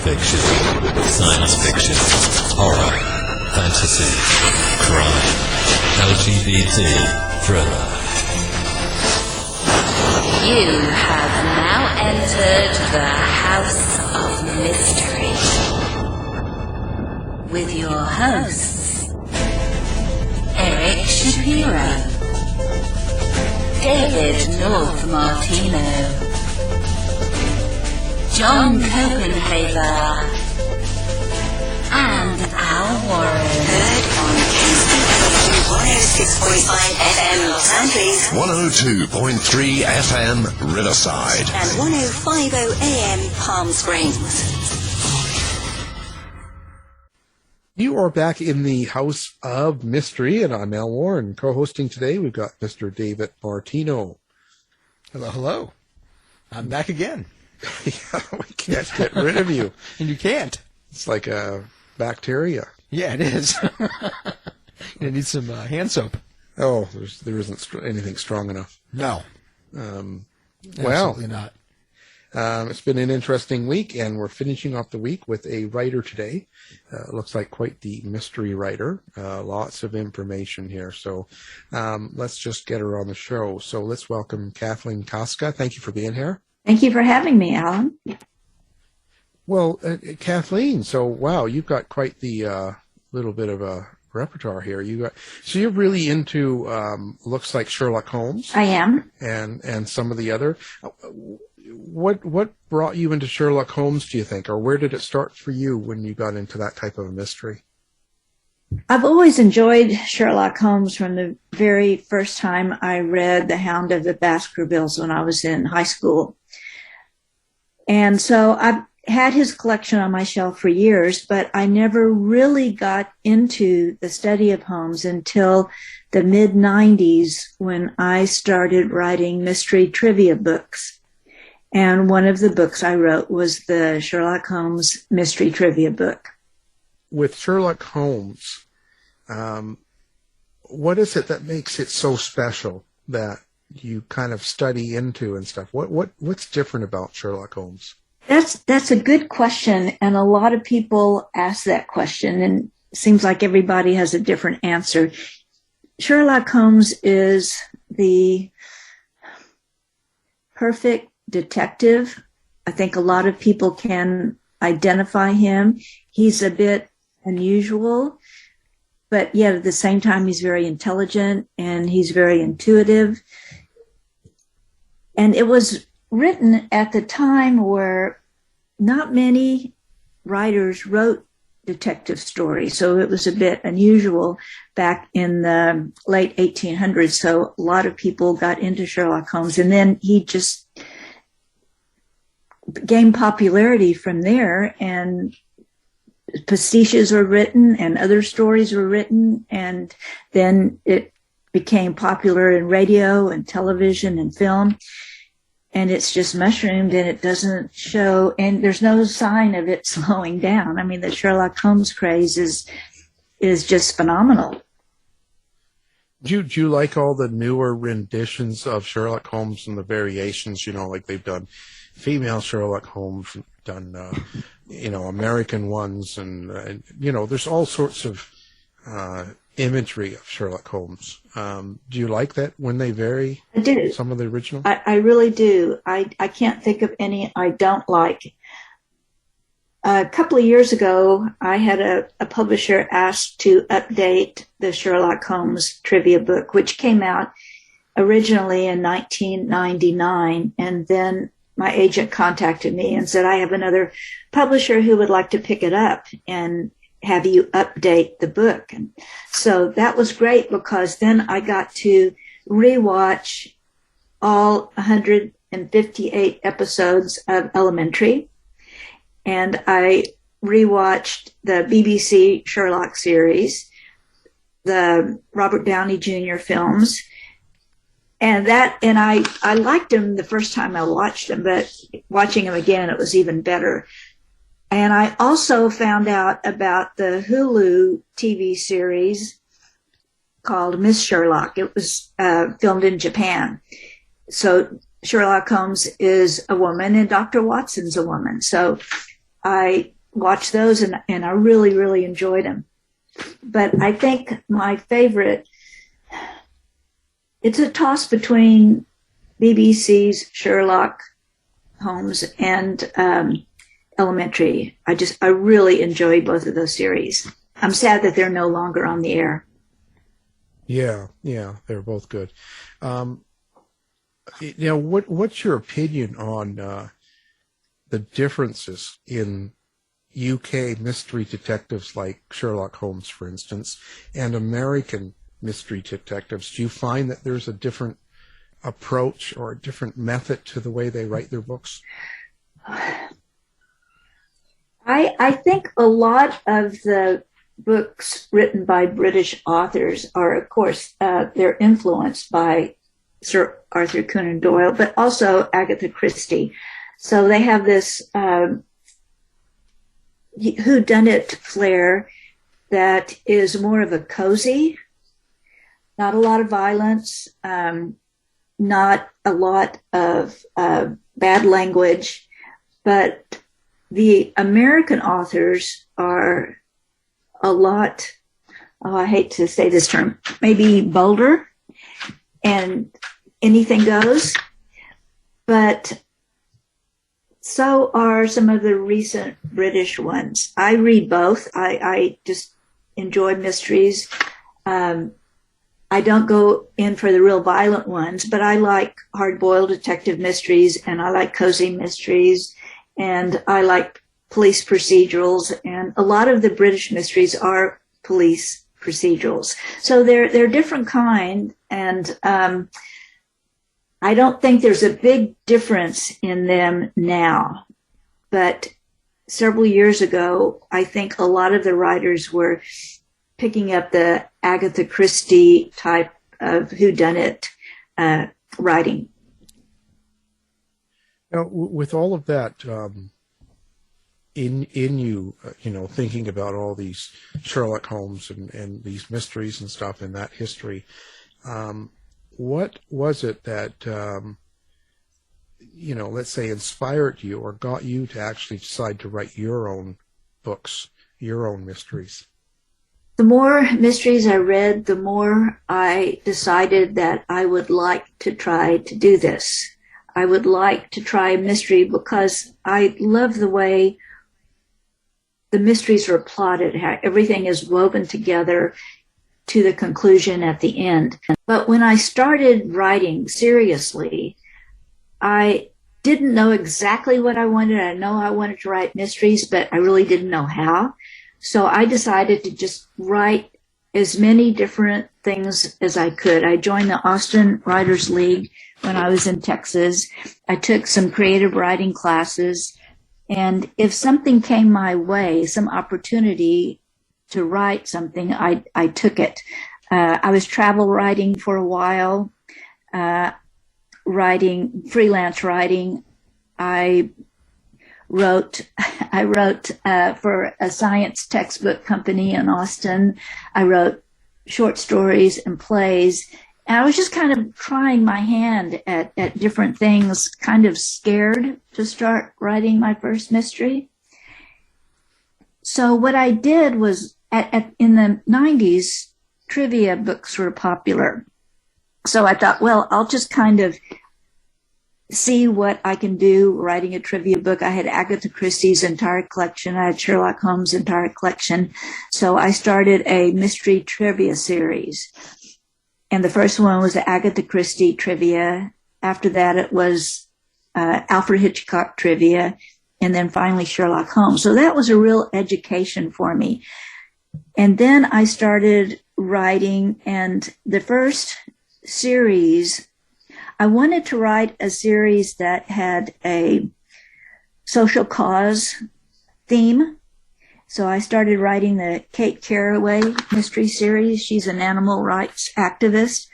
fiction, science fiction, horror, fantasy, crime, LGBT, thriller. You have now entered the House of Mystery with your hosts, Eric Shapiro, David North Martino, John Copenhaver, and Al Warren. Heard on Kingston 106.5 FM Los Angeles, 102.3 FM Riverside, and 105.0 AM Palm Springs. You are back in the House of Mystery, and I'm Al Warren. Co-hosting today, we've got Mr. David Martino. Hello, hello. I'm back again. Yeah, we can't get rid of you. And you can't. It's like a bacteria. Yeah, it is. You need some hand soap. Oh, there isn't anything strong enough. No. Absolutely not. It's been an interesting week, and we're finishing off the week with a writer today. Looks like quite the mystery writer. Lots of information here. So let's just get her on the show. So let's welcome Kathleen Kaska. Thank you for being here. Thank you for having me, Alan. Well, Kathleen, so wow, you've got quite the little bit of a repertoire here. So you're really into looks like Sherlock Holmes. I am, and some of the other. What brought you into Sherlock Holmes, do you think, or where did it start for you when you got into that type of a mystery? I've always enjoyed Sherlock Holmes from the very first time I read The Hound of the Baskervilles when I was in high school. And so I've had his collection on my shelf for years, but I never really got into the study of Holmes until the mid-90s when I started writing mystery trivia books. And one of the books I wrote was the Sherlock Holmes mystery trivia book. With Sherlock Holmes, what is it that makes it so special that you kind of study into and stuff? What's different about Sherlock Holmes? That's a good question, and a lot of people ask that question, and it seems like everybody has a different answer. Sherlock Holmes is the perfect detective. I think a lot of people can identify him. He's a bit unusual, but yet at the same time he's very intelligent and he's very intuitive. And it was written at the time where not many writers wrote detective stories, so it was a bit unusual back in the late 1800s. So a lot of people got into Sherlock Holmes, and then he just gained popularity from there, and pastiches were written and other stories were written, and then it became popular in radio and television and film, and it's just mushroomed, and it doesn't show, and there's no sign of it slowing down. I mean, the Sherlock Holmes craze is just phenomenal. Do you like all the newer renditions of Sherlock Holmes and the variations, like they've done female Sherlock Holmes, done, American ones, and there's all sorts of imagery of Sherlock Holmes. Do you like that when they vary? I do. Some of the original? I really do. I can't think of any I don't like. A couple of years ago, I had a publisher ask to update the Sherlock Holmes trivia book, which came out originally in 1999, and then my agent contacted me and said, I have another publisher who would like to pick it up and have you update the book. And so that was great, because then I got to rewatch all 158 episodes of Elementary. And I rewatched the BBC Sherlock series, the Robert Downey Jr. films, and I liked them the first time I watched them, but watching them again, it was even better. And I also found out about the Hulu TV series called Miss Sherlock. It was filmed in Japan. So Sherlock Holmes is a woman and Dr. Watson's a woman. So I watched those and I really, really enjoyed them. But I think my favorite, it's a toss between BBC's Sherlock Holmes and Elementary. I really enjoy both of those series. I'm sad that they're no longer on the air. Yeah, they're both good. What's your opinion on the differences in UK mystery detectives like Sherlock Holmes, for instance, and American mystery detectives? Do you find that there's a different approach or a different method to the way they write their books? I think a lot of the books written by British authors are, of course, they're influenced by Sir Arthur Conan Doyle, but also Agatha Christie. So they have this whodunit flair that is more of a cozy, not a lot of violence, not a lot of bad language, but the American authors are a lot, I hate to say this term, maybe bolder and anything goes. But so are some of the recent British ones. I read both. I just enjoy mysteries. I don't go in for the real violent ones, but I like hard-boiled detective mysteries, and I like cozy mysteries, and I like police procedurals, and a lot of the British mysteries are police procedurals. So they're different kind, and I don't think there's a big difference in them now. But several years ago, I think a lot of the writers were picking up the Agatha Christie type of whodunit writing. Now, with all of that in you, thinking about all these Sherlock Holmes and these mysteries and stuff in that history, what was it that, let's say inspired you or got you to actually decide to write your own books, your own mysteries? The more mysteries I read, the more I decided that I would like to try to do this. I would like to try mystery because I love the way the mysteries are plotted, how everything is woven together to the conclusion at the end. But when I started writing seriously, I didn't know exactly what I wanted. I know I wanted to write mysteries, but I really didn't know how. So I decided to just write as many different things as I could. I joined the Austin Writers League when I was in Texas. I took some creative writing classes. And if something came my way, some opportunity to write something, I took it. I was travel writing for a while, freelance writing. I wrote for a science textbook company in Austin. I wrote short stories and plays. And I was just kind of trying my hand at different things, kind of scared to start writing my first mystery. So what I did was, in the 90s, trivia books were popular. So I thought, well, I'll just kind of see what I can do writing a trivia book. I had Agatha Christie's entire collection. I had Sherlock Holmes' entire collection. So I started a mystery trivia series. And the first one was the Agatha Christie trivia. After that, it was Alfred Hitchcock trivia. And then finally Sherlock Holmes. So that was a real education for me. And then I started writing, and the first series, I wanted to write a series that had a social cause theme. So I started writing the Kate Carraway mystery series. She's an animal rights activist.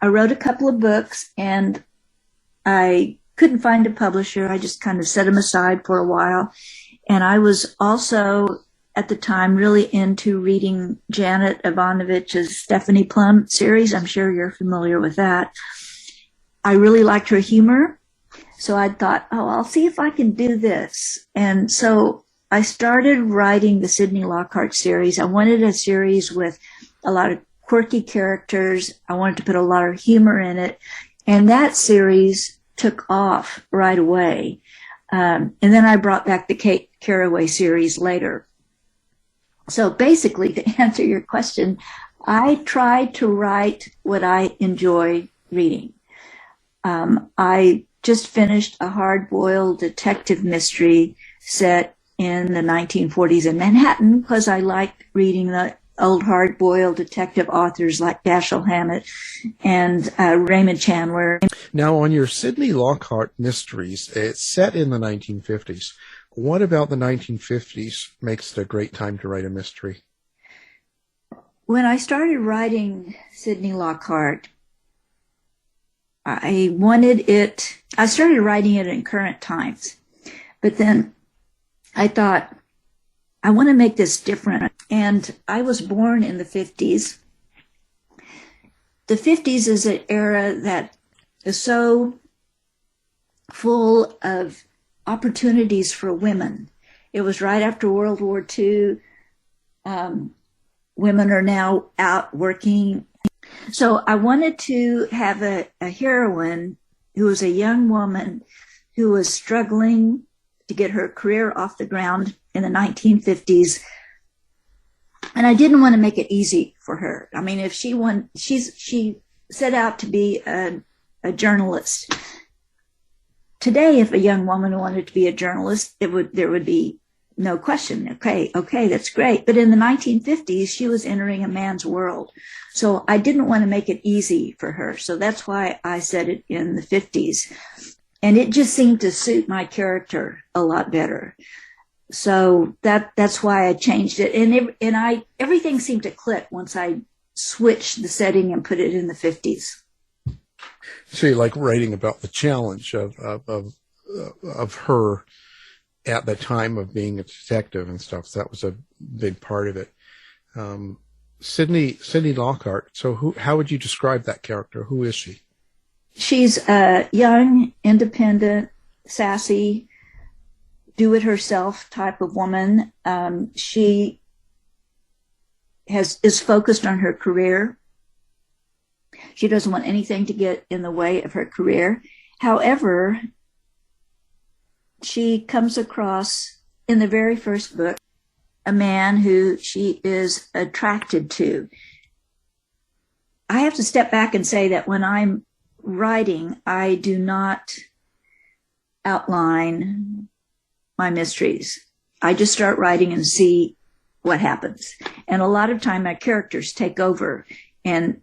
I wrote a couple of books, and I couldn't find a publisher. I just kind of set them aside for a while. And I was also, at the time, really into reading Janet Ivanovich's Stephanie Plum series. I'm sure you're familiar with that. I really liked her humor. So I thought, I'll see if I can do this. And so I started writing the Sydney Lockhart series. I wanted a series with a lot of quirky characters. I wanted to put a lot of humor in it. And that series took off right away. And then I brought back the Carraway series later. So basically, to answer your question, I tried to write what I enjoy reading. I just finished a hard-boiled detective mystery set in the 1940s in Manhattan because I liked reading the old hard-boiled detective authors like Dashiell Hammett and Raymond Chandler. Now, on your Sydney Lockhart mysteries, it's set in the 1950s. What about the 1950s makes it a great time to write a mystery? When I started writing Sydney Lockhart, I started writing it in current times, but then I thought, I want to make this different. And I was born in the 50s. The 50s is an era that is so full of opportunities for women. It was right after World War II. Women are now out working. So I wanted to have a heroine who was a young woman who was struggling to get her career off the ground in the 1950s. And I didn't want to make it easy for her. I mean, if she set out to be a journalist. Today, if a young woman wanted to be a journalist, there would be no question. Okay, that's great. But in the 1950s, she was entering a man's world. So I didn't want to make it easy for her. So that's why I said it in the 50s. And it just seemed to suit my character a lot better. So that's why I changed it. And everything seemed to click once I switched the setting and put it in the 50s. So you like writing about the challenge of her at the time of being a detective and stuff. So that was a big part of it. Sydney Lockhart. So how would you describe that character? Who is she? She's a young, independent, sassy, do-it-herself type of woman. She is focused on her career. She doesn't want anything to get in the way of her career. However, she comes across, in the very first book, a man who she is attracted to. I have to step back and say that when I'm writing, I do not outline my mysteries. I just start writing and see what happens. And a lot of time my characters take over and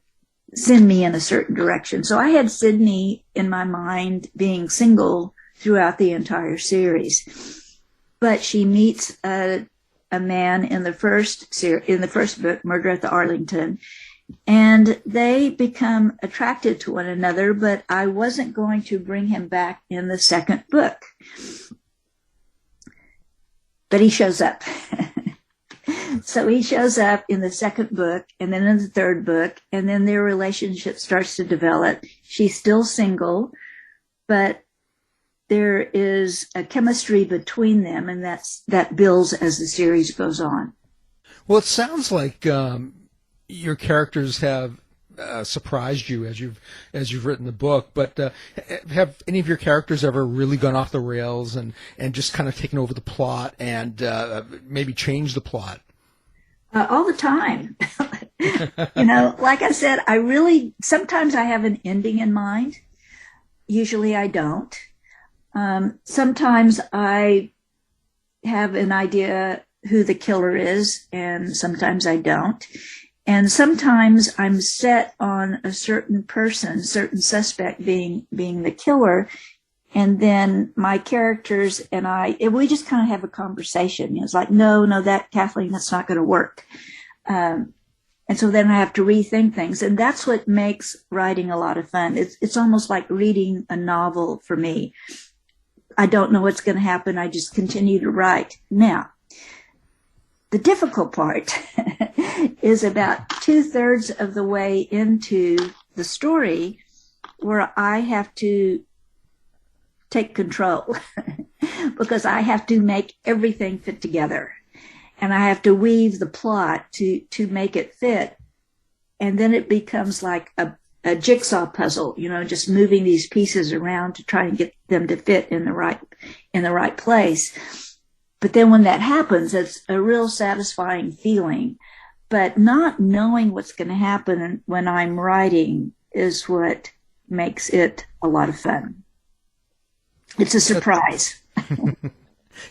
send me in a certain direction. So I had Sydney in my mind being single throughout the entire series. But she meets a man in the first book, Murder at the Arlington, and they become attracted to one another, but I wasn't going to bring him back in the second book. But he shows up. So he shows up in the second book and then in the third book, and then their relationship starts to develop. She's still single, but there is a chemistry between them, and that builds as the series goes on. Well, it sounds like your characters have surprised you as you've written the book, but have any of your characters ever really gone off the rails and just kind of taken over the plot and maybe changed the plot? All the time. Like I said, sometimes I have an ending in mind. Usually I don't. Sometimes I have an idea who the killer is, and sometimes I don't. And sometimes I'm set on a certain person, certain suspect being the killer, and then my characters and we just kind of have a conversation. It's like, no, that Kathleen, that's not going to work. And so then I have to rethink things, and that's what makes writing a lot of fun. It's almost like reading a novel for me. I don't know what's going to happen. I just continue to write. Now, the difficult part is about 2/3 of the way into the story where I have to take control. because I have to make everything fit together. And I have to weave the plot to make it fit. And then it becomes like a jigsaw puzzle, just moving these pieces around to try and get them to fit in the right place. But then when that happens, it's a real satisfying feeling. But not knowing what's going to happen when I'm writing is what makes it a lot of fun. It's a surprise.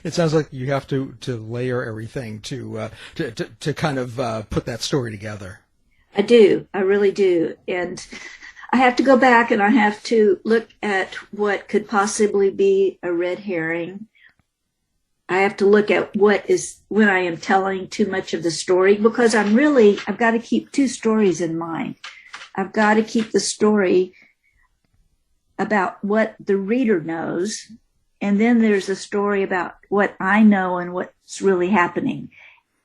It sounds like you have to layer everything to kind of put that story together. I do. I really do. And I have to go back and I have to look at what could possibly be a red herring. I have to look at what is when I am telling too much of the story, because I've got to keep two stories in mind. I've got to keep the story about what the reader knows, and then there's a story about what I know and what's really happening.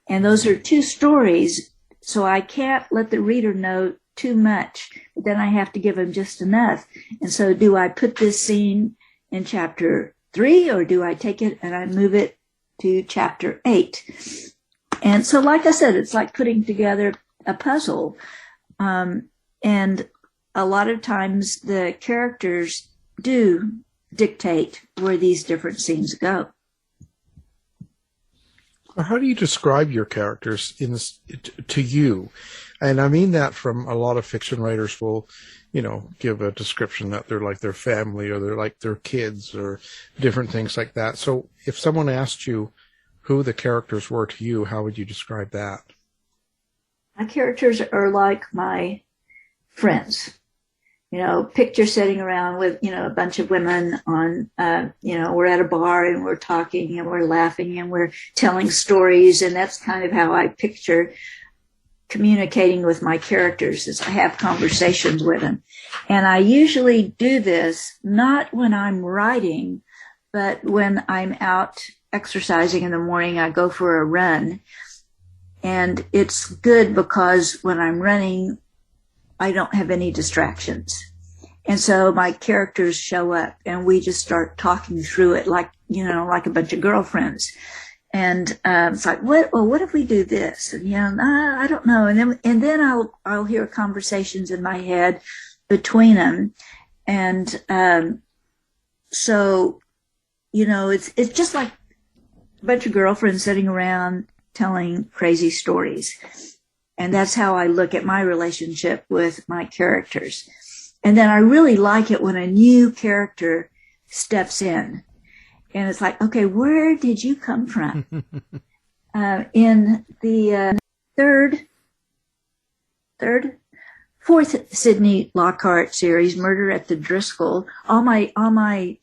And those are two stories, so I can't let the reader know too much, but then I have to give them just enough. And so do I put this scene in chapter 3, or do I take it and I move it to chapter 8? And so, like I said, it's like putting together a puzzle. And a lot of times the characters do dictate where these different scenes go. How do you describe your characters to you? And I mean that from a lot of fiction writers will, give a description that they're like their family or they're like their kids or different things like that. So if someone asked you who the characters were to you, how would you describe that? My characters are like my friends. Picture sitting around with, a bunch of women on, we're at a bar and we're talking and we're laughing and we're telling stories. And that's kind of how I picture communicating with my characters, is I have conversations with them. And I usually do this not when I'm writing, but when I'm out exercising in the morning. I go for a run. And it's good because when I'm running, I don't have any distractions. And so my characters show up and we just start talking through it like a bunch of girlfriends. And it's like, what if we do this? And I don't know. And then I'll hear conversations in my head between them. And so it's just like a bunch of girlfriends sitting around telling crazy stories. And that's how I look at my relationship with my characters. And then I really like it when a new character steps in. And it's like, okay, where did you come from? In the fourth Sydney Lockhart series, Murder at the Driscoll, all my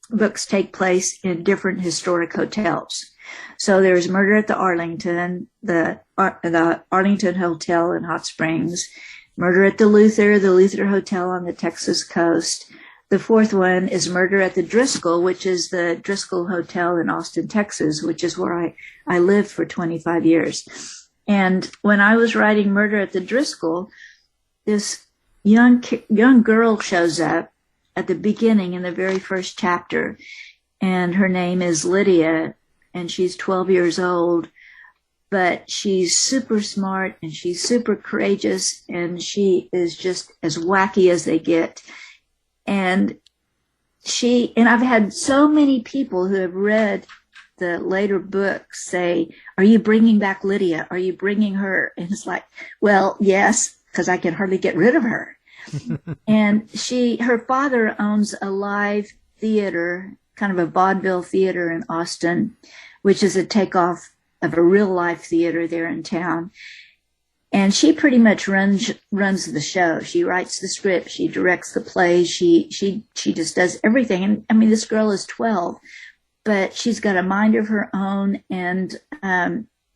books take place in different historic hotels. So there's Murder at the Arlington, the Arlington Hotel in Hot Springs, Murder at the Luther Hotel on the Texas coast. The fourth one is Murder at the Driscoll, which is the Driscoll Hotel in Austin, Texas, which is where I lived for 25 years. And when I was writing Murder at the Driscoll, this young girl shows up at the beginning in the very first chapter, and her name is Lydia, and she's 12 years old, but she's super smart and she's super courageous, and she is just as wacky as they get. And I've had so many people who have read the later books say, are you bringing back Lydia? Are you bringing her? And it's like, well, yes, because I can hardly get rid of her. And her father owns a live theater, kind of a vaudeville theater in Austin, which is a takeoff of a real life theater there in town. And she pretty much runs the show. She writes the script. She directs the plays. She just does everything. And I mean, this girl is 12, but she's got a mind of her own. And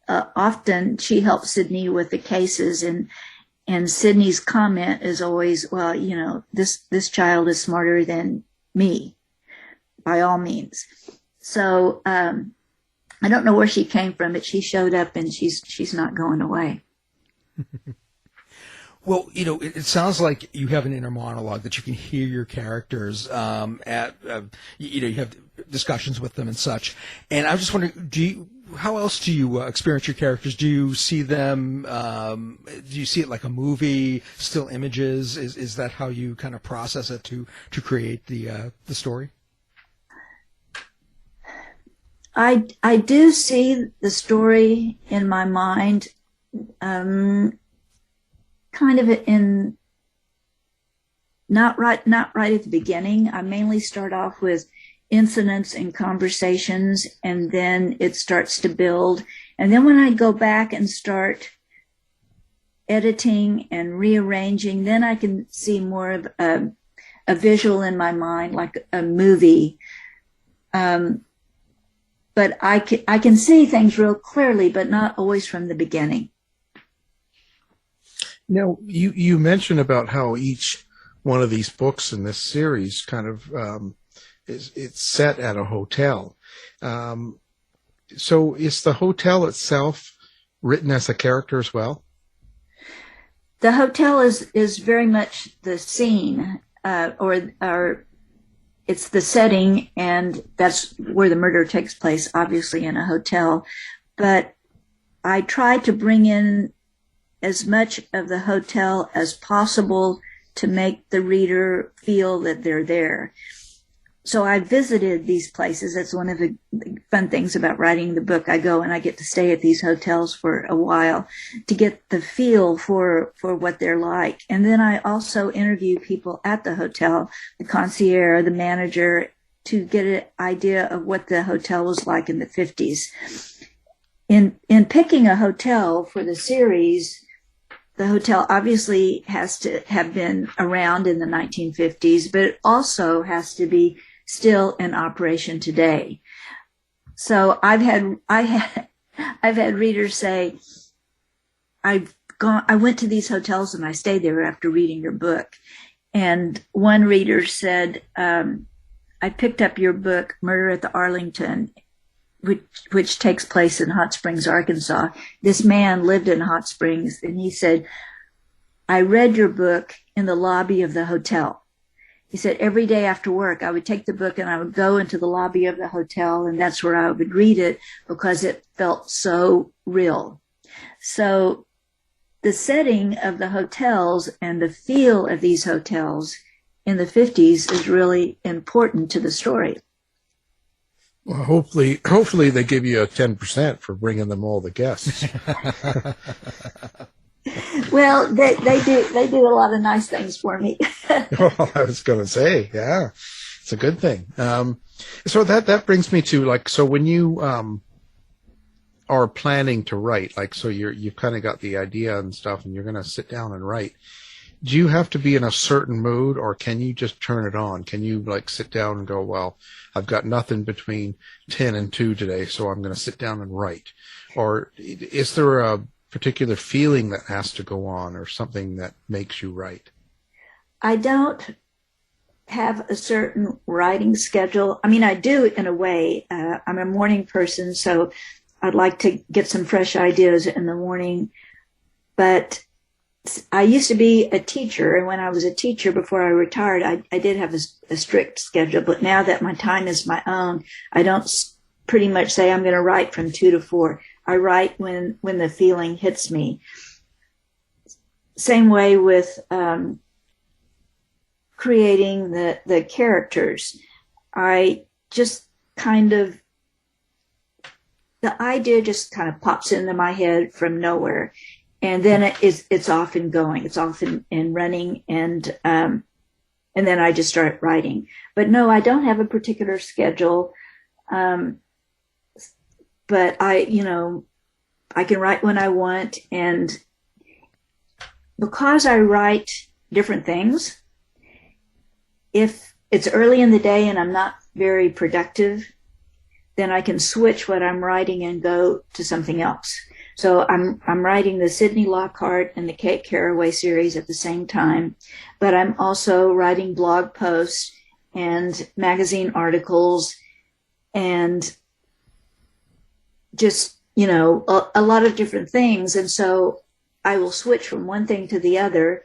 often she helps Sydney with the cases. And Sydney's comment is always, well, this child is smarter than me, by all means. So I don't know where she came from, but she showed up and she's not going away. Well, it sounds like you have an inner monologue that you can hear your characters you have discussions with them and such. And I was just wondering, how else do you experience your characters? Do you see them? Do you see it like a movie, still images? Is that how you kind of process it to create the story? I do see the story in my mind, kind of in not right at the beginning. I mainly start off with incidents and conversations, and then it starts to build. And then when I go back and start editing and rearranging, then I can see more of a visual in my mind, like a movie. But I can see things real clearly, but not always from the beginning. Now, you mentioned about how each one of these books in this series kind of it's set at a hotel. So is the hotel itself written as a character as well? The hotel is very much the scene, or it's the setting, and that's where the murder takes place, obviously in a hotel. But I try to bring in as much of the hotel as possible to make the reader feel that they're there. So I visited these places. That's one of the fun things about writing the book. I go and I get to stay at these hotels for a while to get the feel for what they're like. And then I also interview people at the hotel, the concierge, the manager, to get an idea of what the hotel was like in the 50s. In picking a hotel for the series, the hotel obviously has to have been around in the 1950s, but it also has to be still in operation today. So I had readers say, I went to these hotels and I stayed there after reading your book. And one reader said, I picked up your book, Murder at the Arlington, which takes place in Hot Springs, Arkansas. This man lived in Hot Springs, and he said, I read your book in the lobby of the hotel. He said, every day after work, I would take the book and I would go into the lobby of the hotel, and that's where I would read it because it felt so real. So the setting of the hotels and the feel of these hotels in the 50s is really important to the story. Well, hopefully they give you a 10% for bringing them all the guests. Well, they do a lot of nice things for me. Well, I was going to say, yeah, it's a good thing. So that brings me to so when you are planning to write, so you've kind of got the idea and stuff, and you're going to sit down and write. Do you have to be in a certain mood, or can you just turn it on? Can you sit down and go, well, I've got nothing between 10 and 2 today, so I'm going to sit down and write? Or is there a particular feeling that has to go on, or something that makes you write? I don't have a certain writing schedule. I mean, I do in a way. I'm a morning person, so I'd like to get some fresh ideas in the morning. But I used to be a teacher, and when I was a teacher before I retired, I did have a strict schedule. But now that my time is my own, I don't pretty much say I'm going to write from 2 to 4. I write when the feeling hits me. Same way with creating the characters. I just the idea just kind of pops into my head from nowhere. And then it's off and going. It's off and running, and then I just start writing. But no, I don't have a particular schedule. But I can write when I want, and because I write different things, if it's early in the day and I'm not very productive, then I can switch what I'm writing and go to something else. So I'm writing the Sydney Lockhart and the Carraway series at the same time, but I'm also writing blog posts and magazine articles and just, a lot of different things. And so I will switch from one thing to the other.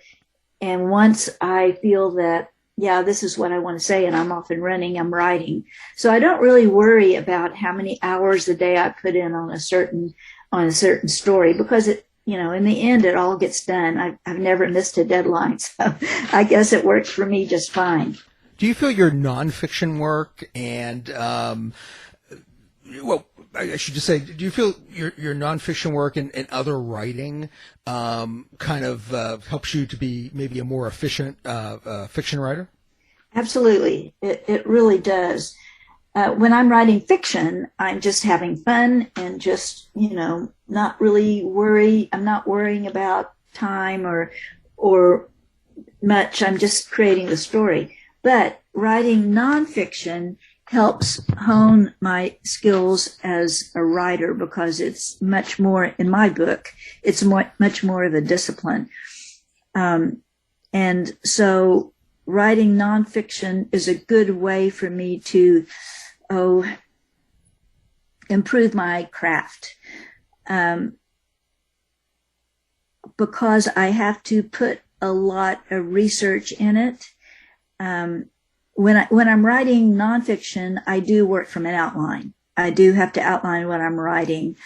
And once I feel that, yeah, this is what I want to say, and I'm off and running, I'm writing. So I don't really worry about how many hours a day I put in on a certain story, because in the end, it all gets done. I've never missed a deadline. So I guess it works for me just fine. Do you feel your nonfiction work and, I should just say, do you feel your nonfiction work and other writing kind of helps you to be maybe a more efficient fiction writer? Absolutely. It really does. When I'm writing fiction, I'm just having fun and just, not really I'm not worrying about time or much. I'm just creating the story. But writing nonfiction helps hone my skills as a writer, because it's much more, in my book, it's much more of a discipline. And so writing nonfiction is a good way for me to improve my craft, because I have to put a lot of research in it. When I'm writing nonfiction, I do work from an outline. I do have to outline what I'm writing,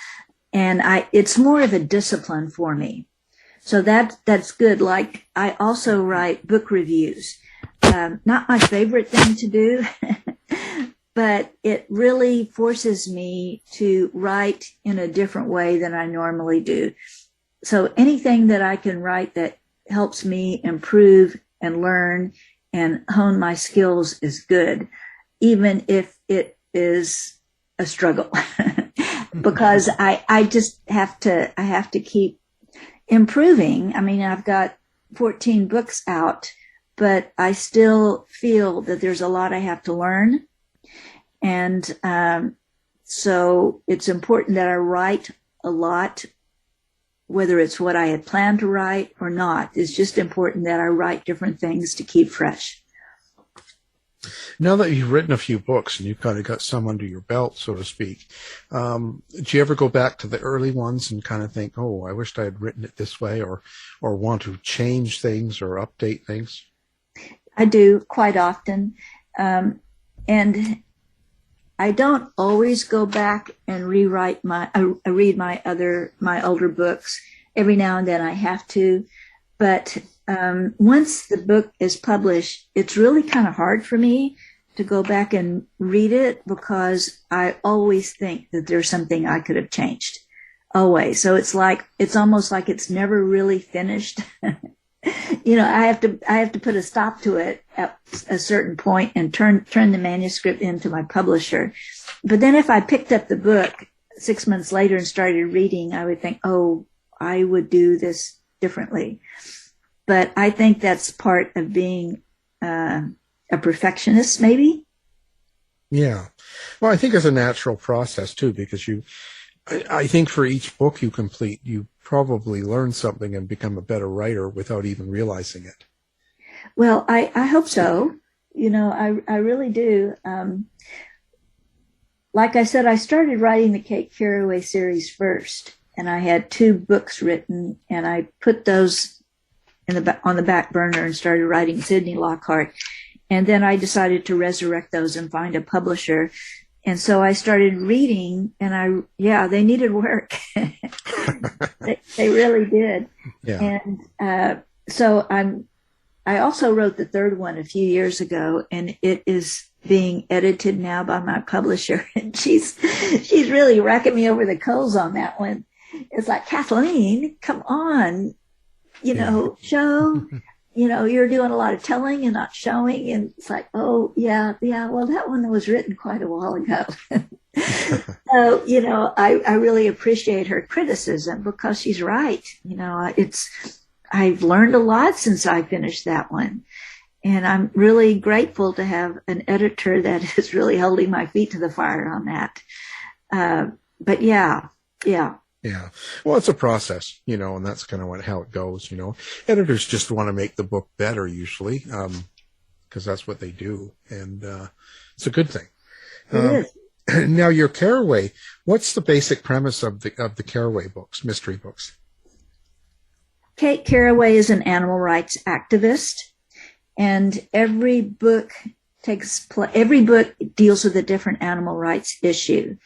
and it's more of a discipline for me. So that's good. Like, I also write book reviews. Not my favorite thing to do, but it really forces me to write in a different way than I normally do. So anything that I can write that helps me improve and learn and hone my skills is good, even if it is a struggle, because I just have to keep improving. I mean, I've got 14 books out, but I still feel that there's a lot I have to learn. And so it's important that I write a lot, whether it's what I had planned to write or not. It's just important that I write different things to keep fresh. Now that you've written a few books and you've kind of got some under your belt, so to speak, do you ever go back to the early ones and kind of think, oh, I wished I had written it this way, or want to change things or update things? I do quite often. And I don't always go back and rewrite read my older books. Every now and then I have to, but once the book is published, it's really kind of hard for me to go back and read it, because I always think that there's something I could have changed. Always. So it's almost like it's never really finished. I have to put a stop to it at a certain point and turn the manuscript into my publisher. But then if I picked up the book 6 months later and started reading, I would think, oh, I would do this differently. But I think that's part of being a perfectionist, maybe. Yeah. Well, I think it's a natural process too, because I think for each book you complete, you probably learn something and become a better writer without even realizing it. Well, I hope so. I really do. Like I said, I started writing the Kate Carraway series first, and I had 2 books written, and I put those on the back burner and started writing Sydney Lockhart. And then I decided to resurrect those and find a publisher. And so I started reading, and they needed work. they really did. Yeah. And so I also wrote the 3rd one a few years ago, and it is being edited now by my publisher. And she's really racking me over the coals on that one. It's like, Kathleen, come on, show. You're doing a lot of telling and not showing. And it's like, oh, yeah, well, that one was written quite a while ago. So, I really appreciate her criticism, because she's right. I've learned a lot since I finished that one. And I'm really grateful to have an editor that is really holding my feet to the fire on that. But yeah. Yeah. Well, it's a process, and that's kind of how it goes, Editors just want to make the book better usually, because that's what they do. And it's a good thing. It is. Now, your Carraway, what's the basic premise of the Carraway books, mystery books? Kate Carraway is an animal rights activist, and every book deals with a different animal rights issue.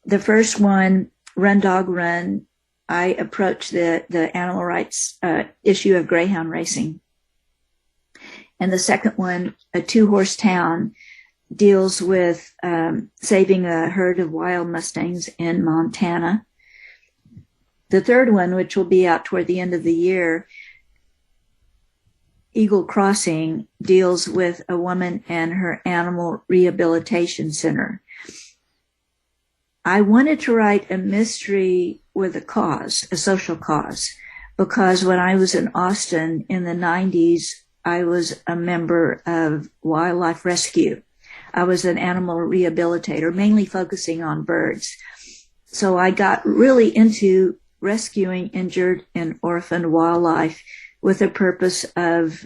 The first one, Run Dog Run, I approached the animal rights issue of greyhound racing. And the second one, A Two-Horse Town, deals with saving a herd of wild Mustangs in Montana. The third one, which will be out toward the end of the year, Eagle Crossing, deals with a woman and her animal rehabilitation center. I wanted to write a mystery with a cause, a social cause, because when I was in Austin in the 90s, I was a member of wildlife rescue. I was an animal rehabilitator, mainly focusing on birds. So I got really into rescuing injured and orphaned wildlife with the purpose of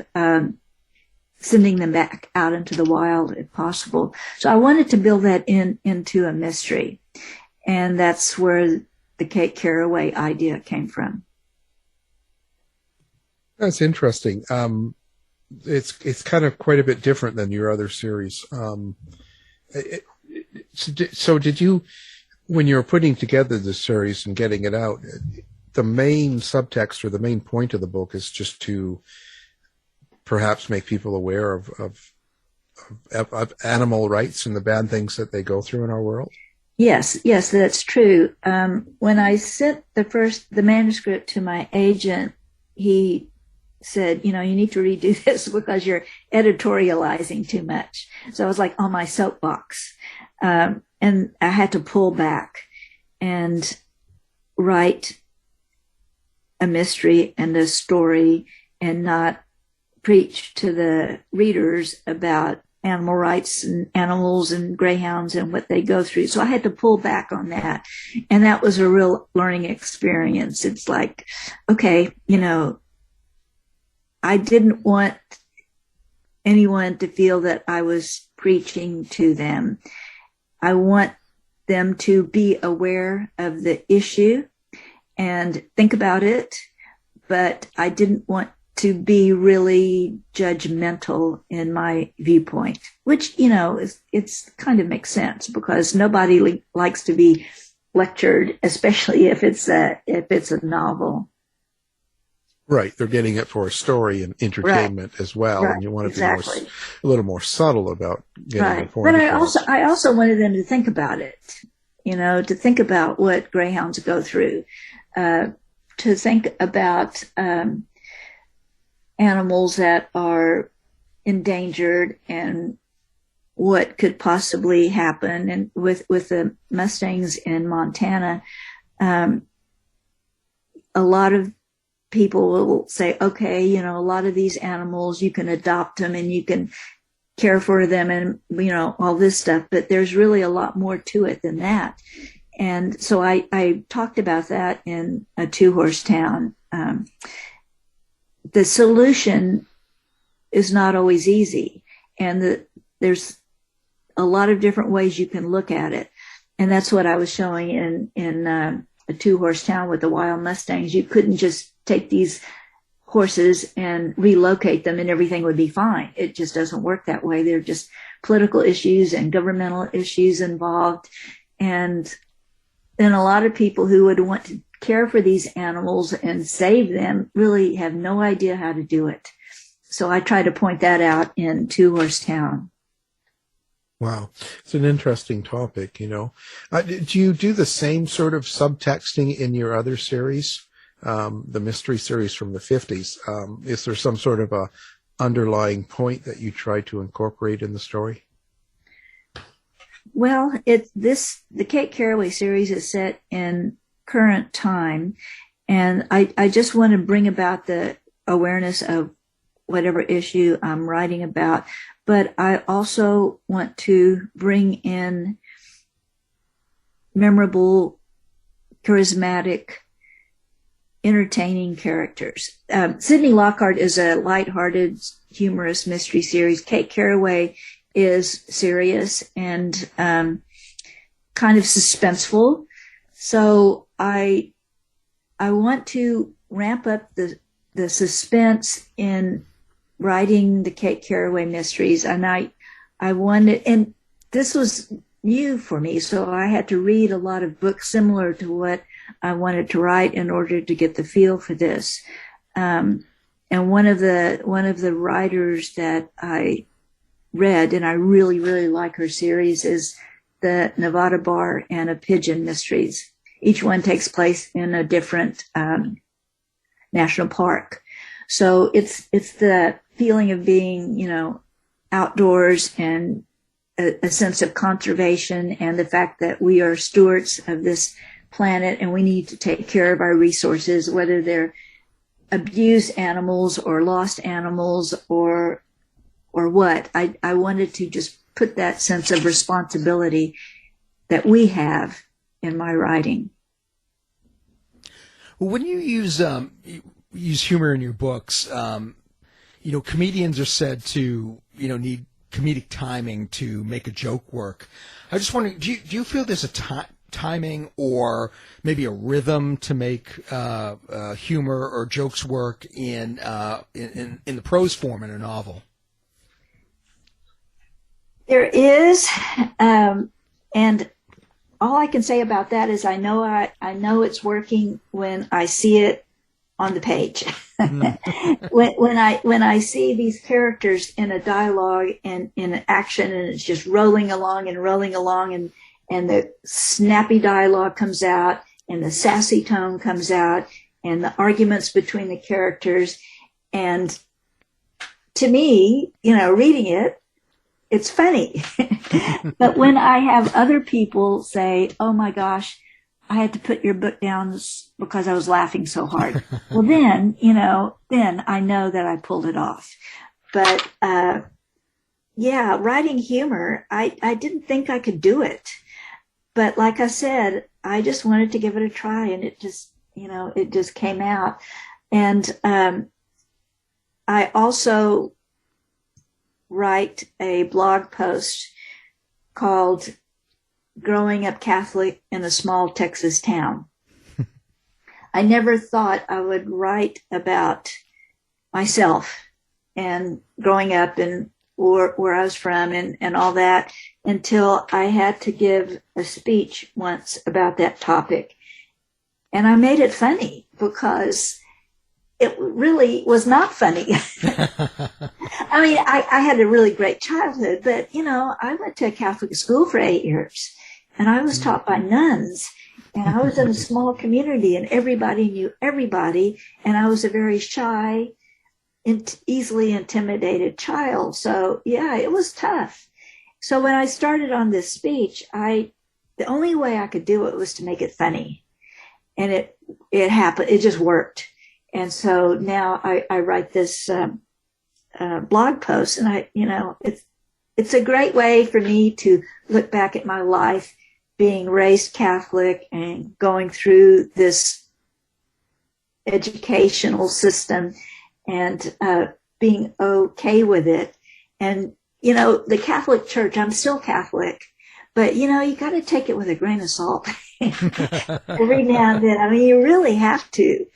sending them back out into the wild if possible. So I wanted to build that into a mystery. And that's where the Kate Carraway idea came from. That's interesting. It's kind of quite a bit different than your other series. So did you, when you were putting together the series and getting it out, the main subtext or the main point of the book is just to perhaps make people aware of animal rights and the bad things that they go through in our world? Yes, that's true. When I sent the manuscript to my agent, he said, you need to redo this because you're editorializing too much. So I was like on my soapbox. And I had to pull back and write a mystery and a story and not preach to the readers about animal rights and animals and greyhounds and what they go through. So I had to pull back on that. And that was a real learning experience. It's like, okay, I didn't want anyone to feel that I was preaching to them. I want them to be aware of the issue and think about it, but I didn't want to be really judgmental in my viewpoint, which, it's kind of makes sense because nobody likes to be lectured, especially if it's a novel. Right, they're getting it for a story and entertainment as well, and you want to be a little more subtle about getting the point. But I also wanted them to think about it, to think about what greyhounds go through, to think about animals that are endangered and what could possibly happen. And with the Mustangs in Montana, a lot of people will say, okay, a lot of these animals, you can adopt them and you can care for them and, all this stuff, but there's really a lot more to it than that. And so I talked about that in A Two-Horse Town. The solution is not always easy, and there's a lot of different ways you can look at it. And that's what I was showing in A Two-Horse Town with the wild Mustangs. You couldn't just take these horses and relocate them and everything would be fine. It just doesn't work that way. There are just political issues and governmental issues involved. And then a lot of people who would want to care for these animals and save them really have no idea how to do it. So I try to point that out in Two-Horse Town. Wow. It's an interesting topic, Do you do the same sort of subtexting in your other series? The mystery series from the 50s. Is there some sort of a underlying point that you try to incorporate in the story? Well, the Kate Carraway series is set in current time, and I just want to bring about the awareness of whatever issue I'm writing about, but I also want to bring in memorable, charismatic, entertaining characters. Sydney Lockhart is a lighthearted, humorous mystery series. Kate Carraway is serious and kind of suspenseful. So I want to ramp up the the suspense in writing the Kate Carraway mysteries, and I wanted, and this was new for me, so I had to read a lot of books similar to what I wanted to write in order to get the feel for this. And one of the writers that I read, and I really, really like her series, is the Nevada Bar and a Pigeon mysteries. Each one takes place in a different national park. So it's the feeling of being, outdoors, and a sense of conservation, and the fact that we are stewards of this planet and we need to take care of our resources, whether they're abused animals or lost animals or what. I wanted to just put that sense of responsibility that we have in my writing. Well, when you use humor in your books, comedians are said to, need comedic timing to make a joke work. I was just wondering, do you feel there's a timing or maybe a rhythm to make humor or jokes work in the prose form in a novel? There is, and all I can say about that is I know it's working when I see it on the page. when I see these characters in a dialogue and in action, and it's just rolling along, and the snappy dialogue comes out, and the sassy tone comes out, and the arguments between the characters, and to me, reading it, it's funny. But when I have other people say, "Oh my gosh, I had to put your book down because I was laughing so hard," well, then I know that I pulled it off. But writing humor, I didn't think I could do it. But like I said, I just wanted to give it a try, and it just came out. And I also write a blog post called "Growing Up Catholic in a Small Texas Town." I never thought I would write about myself and growing up and where I was from and all that until I had to give a speech once about that topic. And I made it funny because it really was not funny. I mean, I had a really great childhood, but, I went to a Catholic school for 8 years, and I was taught by nuns, and I was in a small community, and everybody knew everybody, and I was a very shy, easily intimidated child. So, yeah, it was tough. So when I started on this speech, the only way I could do it was to make it funny, and it happened. It just worked. And so now I write this blog post, and it's a great way for me to look back at my life, being raised Catholic and going through this educational system and being okay with it. And the Catholic Church, I'm still Catholic, but you got to take it with a grain of salt every now and then. I mean, you really have to.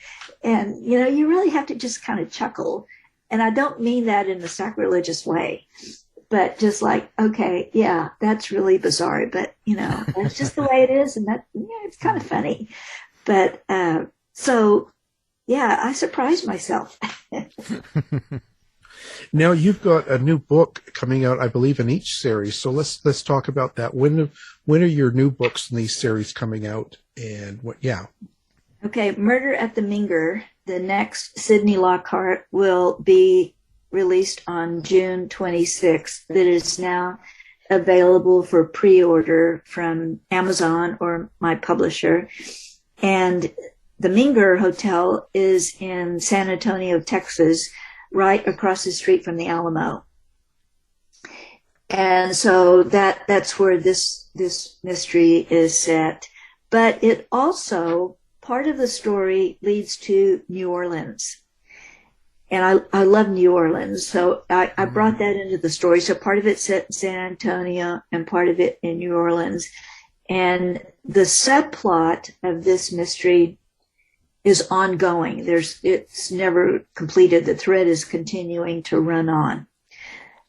And, you really have to just kind of chuckle. And I don't mean that in a sacrilegious way, but just like, okay, yeah, that's really bizarre, but, that's just the way it is. And it's kind of funny. But, so, yeah, I surprised myself. Now you've got a new book coming out, I believe, in each series. So let's talk about that. When are your new books in these series coming out? And what? Yeah. Okay, Murder at the Menger, the next Sydney Lockhart, will be released on June 26th. It is now available for pre-order from Amazon or my publisher. And the Menger Hotel is in San Antonio, Texas, right across the street from the Alamo. And so that's where this mystery is set. But it also, part of the story leads to New Orleans. And I love New Orleans, so I brought that into the story. So part of it's set in San Antonio and part of it in New Orleans. And the subplot of this mystery is ongoing. It's never completed. The thread is continuing to run on.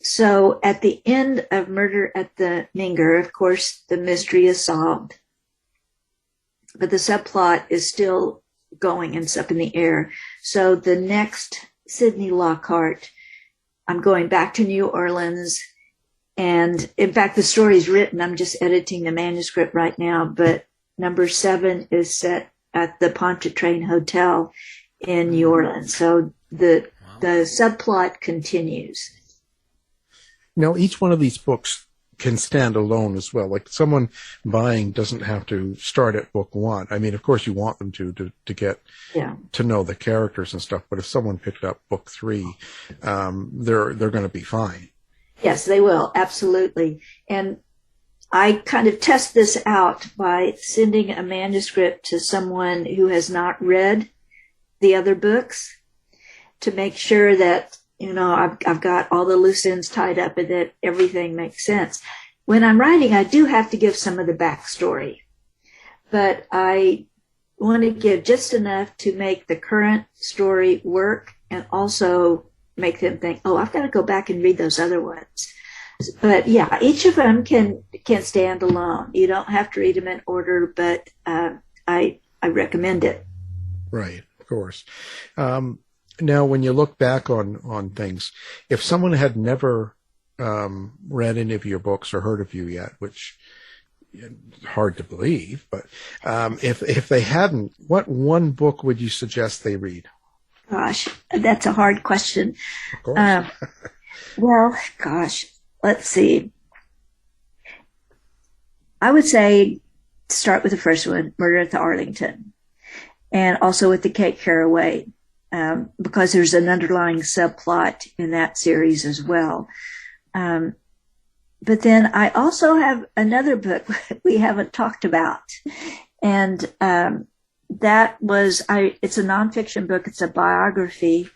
So at the end of Murder at the Menger, of course, the mystery is solved, but the subplot is still going and it's up in the air. So the next Sydney Lockhart, I'm going back to New Orleans. And in fact, the story's written. I'm just editing the manuscript right now, but number 7 is set at the Pontchartrain Hotel in New Orleans. So the subplot continues. Now, each one of these books can stand alone as well. Like someone buying doesn't have to start at book 1. I mean, of course, you want them to get to know the characters and stuff. But if someone picked up book 3, they're going to be fine. Yes, they will. Absolutely. And I kind of test this out by sending a manuscript to someone who has not read the other books to make sure that, I've got all the loose ends tied up and that everything makes sense. When I'm writing, I do have to give some of the backstory, but I want to give just enough to make the current story work and also make them think, oh, I've got to go back and read those other ones. But yeah, each of them can stand alone. You don't have to read them in order, but I recommend it. Right, of course. Now, when you look back on things, if someone had never read any of your books or heard of you yet, which is hard to believe, but if they hadn't, what one book would you suggest they read? Gosh, that's a hard question. Of course. Let's see. I would say start with the first one, Murder at the Arlington, and also with the Kate Carraway, because there's an underlying subplot in that series as well. But then I also have another book we haven't talked about, and it's a nonfiction book. It's a biography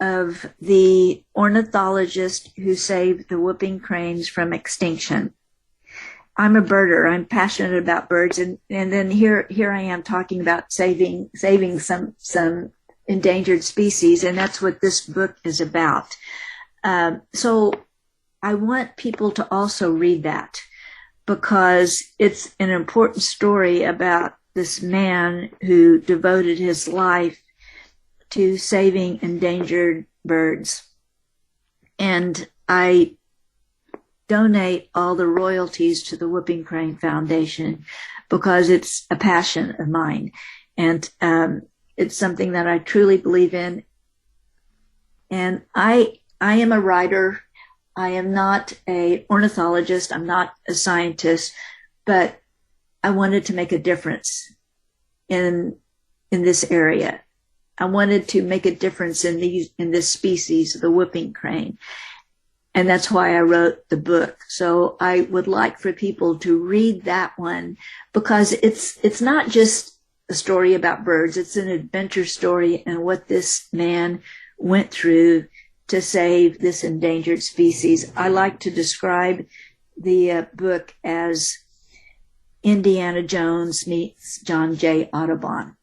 of the ornithologist who saved the whooping cranes from extinction. I'm a birder. I'm passionate about birds, and then here I am talking about saving some endangered species, and that's what this book is about. So I want people to also read that because it's an important story about this man who devoted his life to saving endangered birds. And I donate all the royalties to the Whooping Crane Foundation because it's a passion of mine. And it's something that I truly believe in. And I am a writer. I am not an ornithologist. I'm not a scientist, but I wanted to make a difference in this area. I wanted to make a difference in this species, the whooping crane. And that's why I wrote the book. So I would like for people to read that one because it's not just a story about birds. It's an adventure story and what this man went through to save this endangered species. I like to describe the book as Indiana Jones meets John J. Audubon.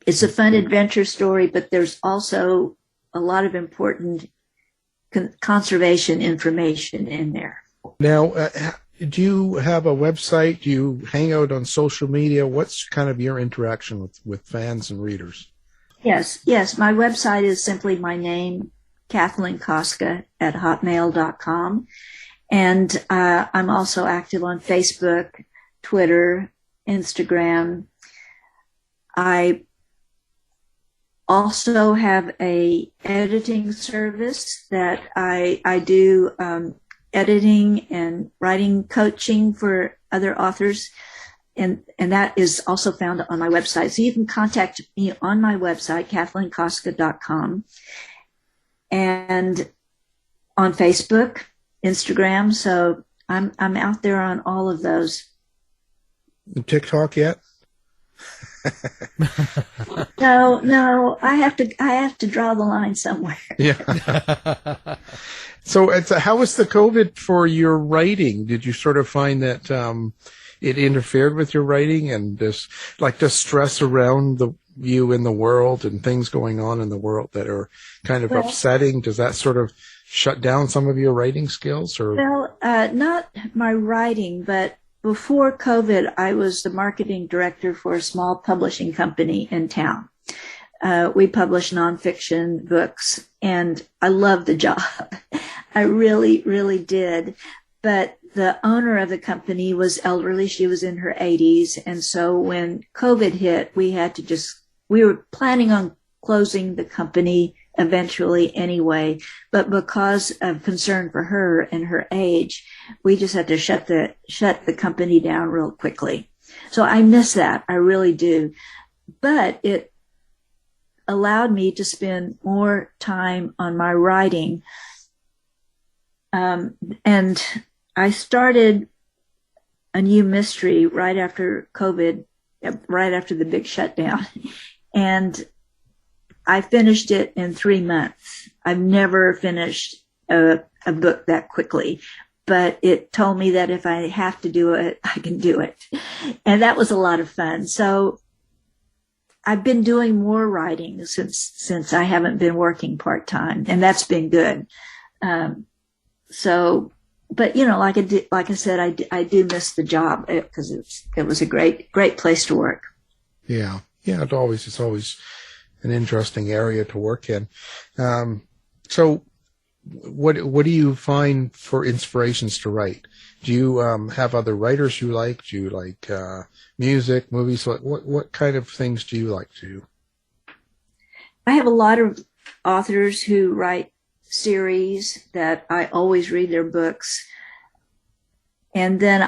It's a fun adventure story, but there's also a lot of important conservation information in there. Now, do you have a website? Do you hang out on social media? What's kind of your interaction with fans and readers? Yes. My website is simply my name, Kathleen Kaska at hotmail.com. And I'm also active on Facebook, Twitter, Instagram. I also have a editing service that I do editing and writing coaching for other authors. And that is also found on my website. So you can contact me on my website, KathleenKaska.com, and on Facebook, Instagram. So I'm out there on all of those. TikTok yet? No, I have to draw the line somewhere. Yeah. So how was the COVID for your writing? Did you sort of find that it interfered with your writing and this stress around you in the world and things going on in the world that are kind of upsetting? Does that sort of shut down some of your writing skills? Or not my writing, but before COVID, I was the marketing director for a small publishing company in town. We published nonfiction books, and I loved the job. I really, really did. But the owner of the company was elderly. She was in her 80s. And so when COVID hit, we were planning on closing the company eventually anyway. But because of concern for her and her age, we just had to shut the company down real quickly. So I miss that. I really do. But it allowed me to spend more time on my writing. And I started a new mystery right after COVID, right after the big shutdown. And I finished it in 3 months. I've never finished a book that quickly, but it told me that if I have to do it, I can do it. And that was a lot of fun. So I've been doing more writing since I haven't been working part-time, and that's been good. But like I said, I do miss the job because it was a great place to work. Yeah. It's always an interesting area to work in. So what do you find for inspirations to write? Do you have other writers you like? Do you like music, movies? What kind of things do you like to do? I have a lot of authors who write series that I always read their books. And then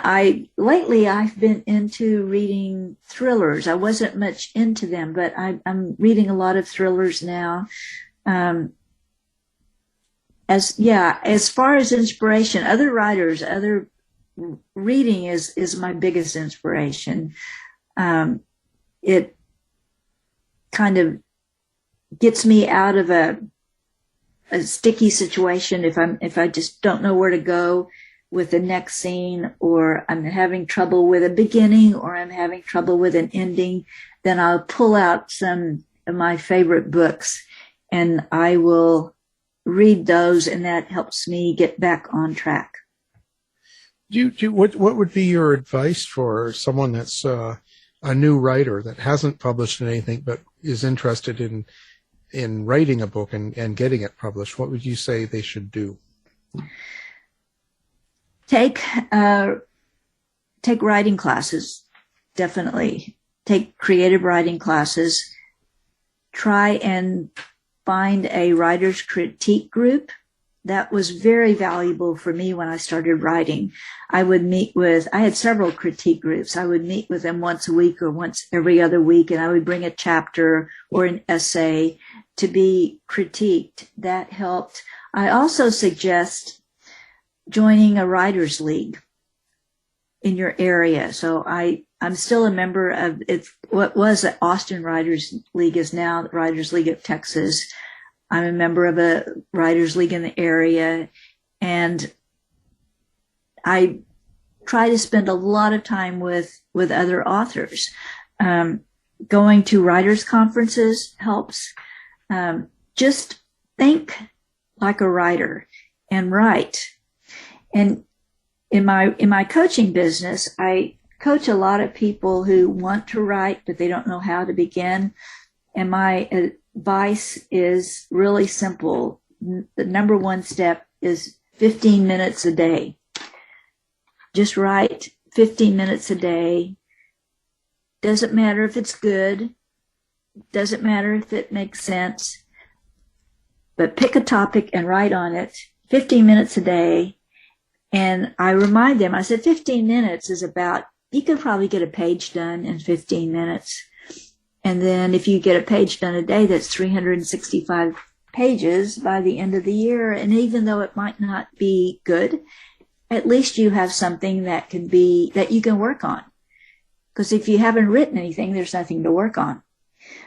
lately I've been into reading thrillers. I wasn't much into them, but I'm reading a lot of thrillers now. As far as inspiration, other writers, other reading is my biggest inspiration. It kind of gets me out of a sticky situation if I just don't know where to go with the next scene, or I'm having trouble with a beginning, or I'm having trouble with an ending, then I'll pull out some of my favorite books and I will read those, and that helps me get back on track. What would be your advice for someone that's a new writer that hasn't published anything but is interested in writing a book and getting it published? What would you say they should do? Take writing classes, definitely. Take creative writing classes. Try and find a writer's critique group. That was very valuable for me when I started writing. I had several critique groups. I would meet with them once a week or once every other week, and I would bring a chapter or an essay to be critiqued. That helped. I also suggest joining a writers' league in your area. So I'm still a member of what was the Austin Writers League is now the Writers League of Texas. I'm a member of a writers' league in the area, and I try to spend a lot of time with other authors. Going to writers' conferences helps. Just think like a writer and write. And in my coaching business, I coach a lot of people who want to write, but they don't know how to begin. And my advice is really simple. The number one step is 15 minutes a day. Just write 15 minutes a day. Doesn't matter if it's good. Doesn't matter if it makes sense. But pick a topic and write on it 15 minutes a day. And I remind them, I said 15 minutes is you could probably get a page done in 15 minutes. And then if you get a page done a day, that's 365 pages by the end of the year. And even though it might not be good, at least you have something that you can work on. Because if you haven't written anything, there's nothing to work on.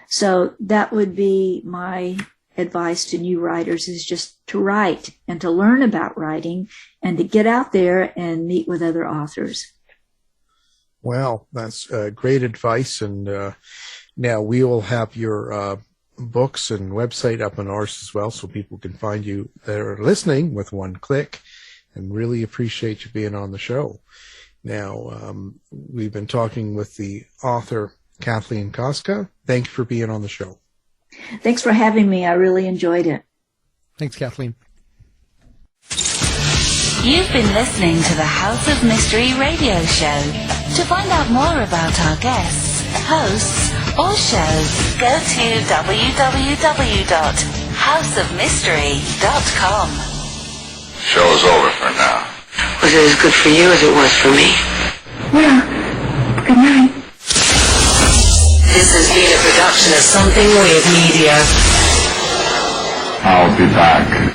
So that would be my advice to new writers, is just to write and to learn about writing and to get out there and meet with other authors. Well, that's great advice. And now we will have your books and website up on ours as well, so people can find you that are listening with one click, and really appreciate you being on the show. Now, we've been talking with the author, Kathleen Kaska. Thank you for being on the show. Thanks for having me. I really enjoyed it. Thanks, Kathleen. You've been listening to the House of Mystery radio show. To find out more about our guests, hosts, or shows, go to www.houseofmystery.com. Show's over for now. Was it as good for you as it was for me? Well, good night. This has been a production of Something Weird Media. I'll be back.